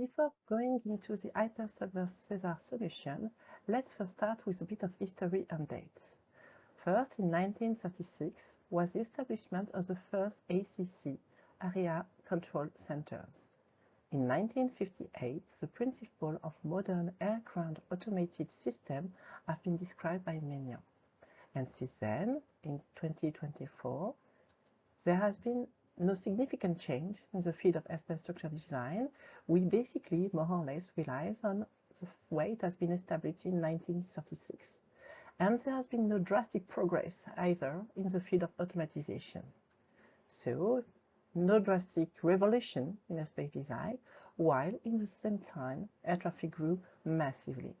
Before going into the Hypersolver SESAR solution, let's first start with a bit of history and dates. First, in 1936 was the establishment of the first ACC, Area Control Centers. In 1958, the principle of modern aircraft automated system have been described by many. And since then, in 2024, there has been no significant change in the field of aircraft structure design. We basically more or less relies on the way it has been established in 1936. And there has been no drastic progress either in the field of automatization. So, no drastic revolution in airspace design, while in the same time air traffic grew massively.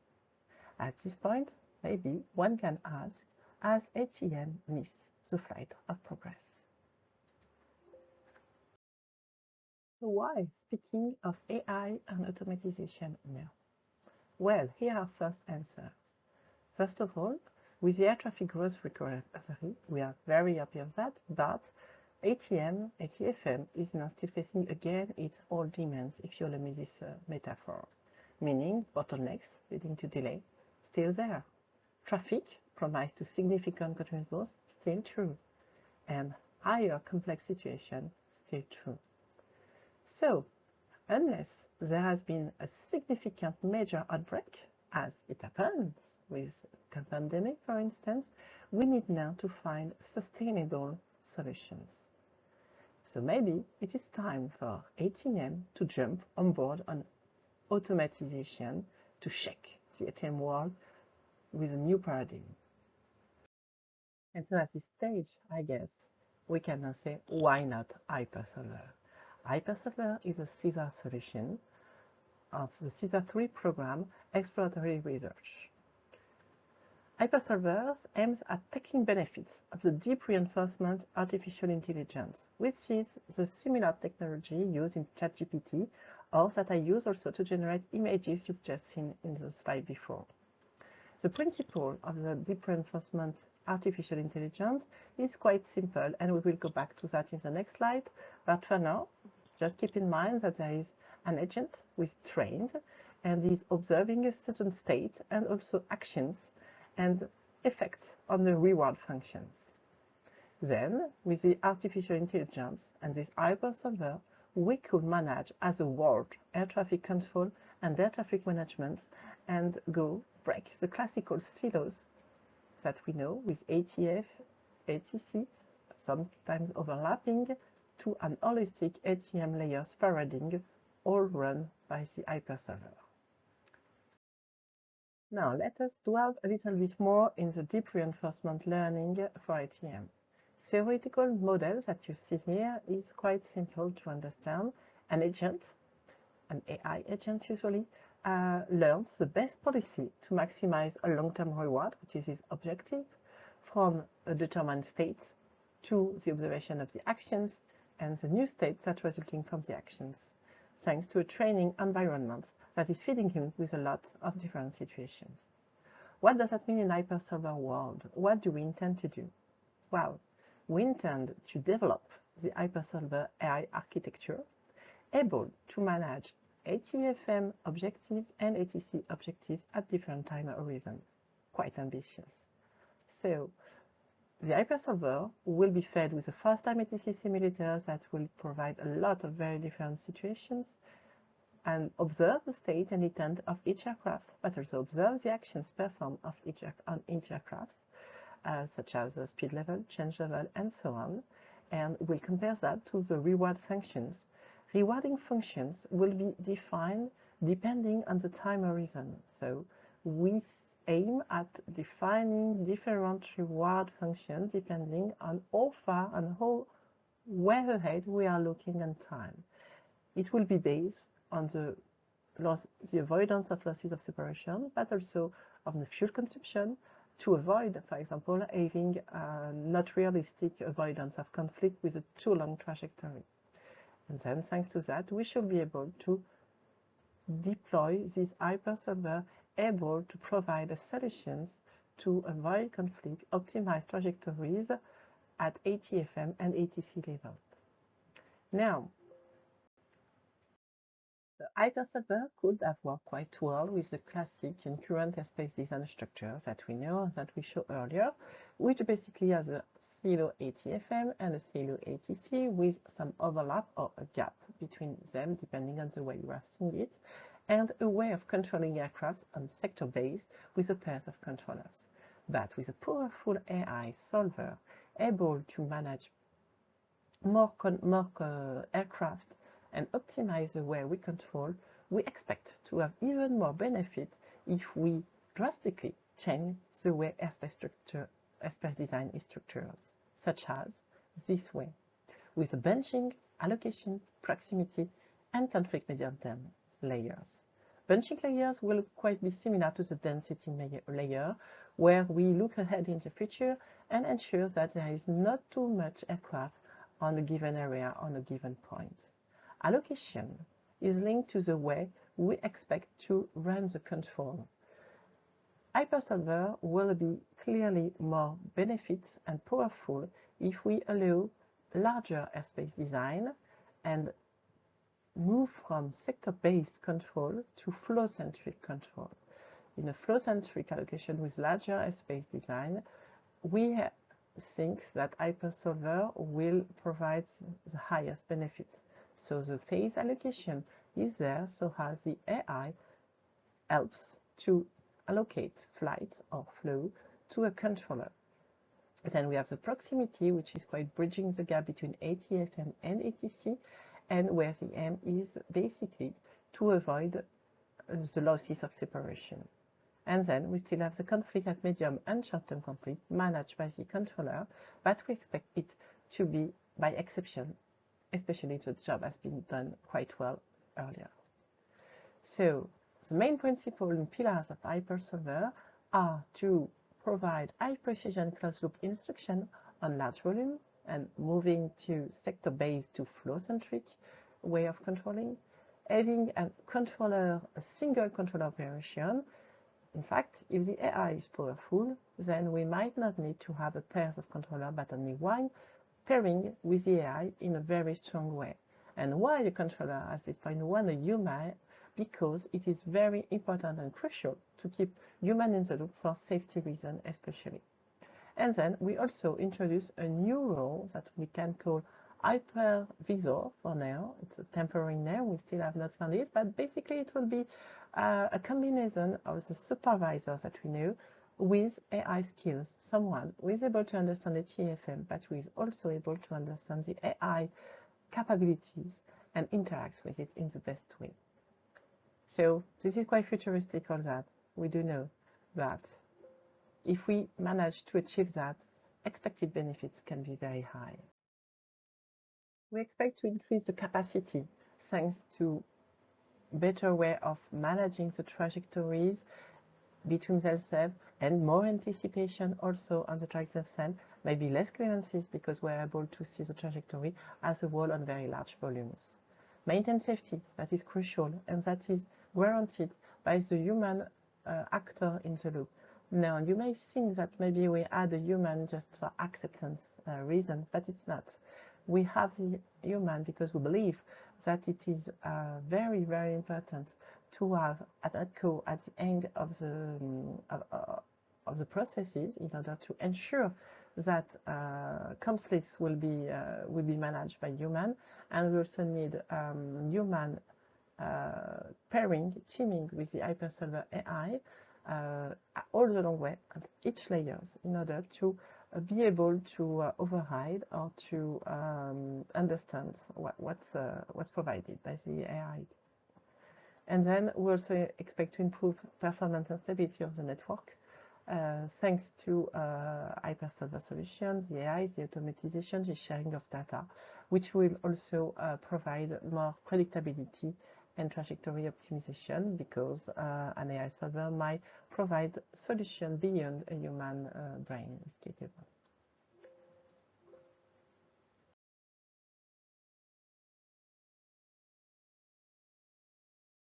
At this point, maybe one can ask, has ATM missed the flight of progress? So why speaking of AI and automatization now? Well, here are first answers. First of all, with the air traffic growth recovery, we are very happy of that, but ATFM is now still facing again its old demands, if you allow me this metaphor, meaning bottlenecks leading to delay, still there. Traffic promised to significant continuous growth, still true. And higher complex situation, still true. So, unless there has been a significant major outbreak, as it happens with the pandemic, for instance, we need now to find sustainable solutions. So maybe it is time for ATM to jump on board on automatization to shake the ATM world with a new paradigm. And so at this stage, I guess, we can now say, why not Hypersolver? Hypersolver is a SESAR solution of the SESAR 3 program, Exploratory Research. Hypersolver aims at taking benefits of the deep reinforcement artificial intelligence, which is the similar technology used in ChatGPT, or that I use also to generate images you've just seen in the slide before. The principle of the deep reinforcement artificial intelligence is quite simple, and we will go back to that in the next slide. But for now, just keep in mind that there is an agent who is trained and is observing a certain state and also actions and effects on the reward functions. Then, with the artificial intelligence and this Hypersolver, we could manage as a world air traffic control and air traffic management and go break the classical silos that we know with ATF, ATC, sometimes overlapping, to an holistic ATM layers paradigm, all run by the Hypersolver. Now let us delve a little bit more in the deep reinforcement learning for ATM. Theoretical model that you see here is quite simple to understand. An agent, an AI agent usually, learns the best policy to maximize a long-term reward, which is his objective, from a determined state to the observation of the actions and the new states that resulting from the actions, thanks to a training environment that is feeding him with a lot of different situations. What does that mean in Hypersolver world? What do we intend to do? Well, we intend to develop the Hypersolver AI architecture, able to manage ATFM objectives and ATC objectives at different time horizons. Quite ambitious. So, the Hypersolver will be fed with a first-time ATC simulators that will provide a lot of very different situations and observe the state and intent of each aircraft, but also observe the actions performed on each aircraft, such as the speed level, change level, and so on, and we'll compare that to the reward functions. Rewarding functions will be defined depending on the time horizon. So we aim at defining different reward functions depending on how far and how well ahead we are looking in time. It will be based on the avoidance of losses of separation, but also of the fuel consumption to avoid, for example, having not realistic avoidance of conflict with a too long trajectory. And then, thanks to that, we should be able to deploy this Hypersolver able to provide solutions to avoid conflict, optimize trajectories at ATFM and ATC level. Now, The Hypersolver could have worked quite well with the classic and current airspace design structures that we know, that we showed earlier, which basically has a silo ATFM and a silo ATC with some overlap or a gap between them, depending on the way you are seeing it, and a way of controlling aircrafts on sector-based with a pair of controllers. But with a powerful AI solver able to manage more aircraft and optimize the way we control, we expect to have even more benefits if we drastically change the way airspace design is structured, such as this way, with bunching, allocation, proximity, and conflict medium-term layers. Bunching layers will quite be similar to the density layer, where we look ahead in the future and ensure that there is not too much aircraft on a given area on a given point. Allocation is linked to the way we expect to run the control. Hypersolver will be clearly more benefits and powerful if we allow larger airspace design and move from sector-based control to flow-centric control. In a flow-centric allocation with larger airspace design, we think that Hypersolver will provide the highest benefits. So the phase allocation is there so as the AI helps to allocate flights or flow to a controller. Then we have the proximity, which is quite bridging the gap between ATFM and ATC, and where the aim is basically to avoid the losses of separation. And then we still have the conflict at medium and short-term conflict managed by the controller, but we expect it to be by exception, especially if the job has been done quite well earlier. So the main principle and pillars of Hypersolver are to provide high-precision closed-loop instruction on large volume and moving to sector-based to flow-centric way of controlling, having a single controller operation. In fact, if the AI is powerful, then we might not need to have a pair of controllers, but only one pairing with the AI in a very strong way. And why a controller at this point, one a human? Because it is very important and crucial to keep human in the loop for safety reasons especially. And then we also introduce a new role that we can call Hypervisor for now. It's a temporary name, we still have not found it, but basically it will be a combination of the supervisor that we know with AI skills, someone who is able to understand the TFM, but who is also able to understand the AI capabilities and interacts with it in the best way. So this is quite futuristic, all that. We do know that if we manage to achieve that, expected benefits can be very high. We expect to increase the capacity thanks to better way of managing the trajectories between themselves and more anticipation also on the tracks themselves, maybe less clearances because we're able to see the trajectory as a whole on very large volumes. Maintain safety, that is crucial, and that is guaranteed by the human actor in the loop. Now, you may think that maybe we add a human just for acceptance reasons, but it's not. We have the human because we believe that it is very, very important to have an echo at the end of the processes in order to ensure that conflicts will be managed by human, and we also need human pairing, teaming with the Hypersolver AI all the long way at each layers in order to be able to override or to understand what's provided by the AI. And then we also expect to improve performance and stability of the network thanks to Hypersolver solutions, the AI, the automatization, the sharing of data, which will also provide more predictability and trajectory optimization because an AI solver might provide solutions beyond a human brain is capable.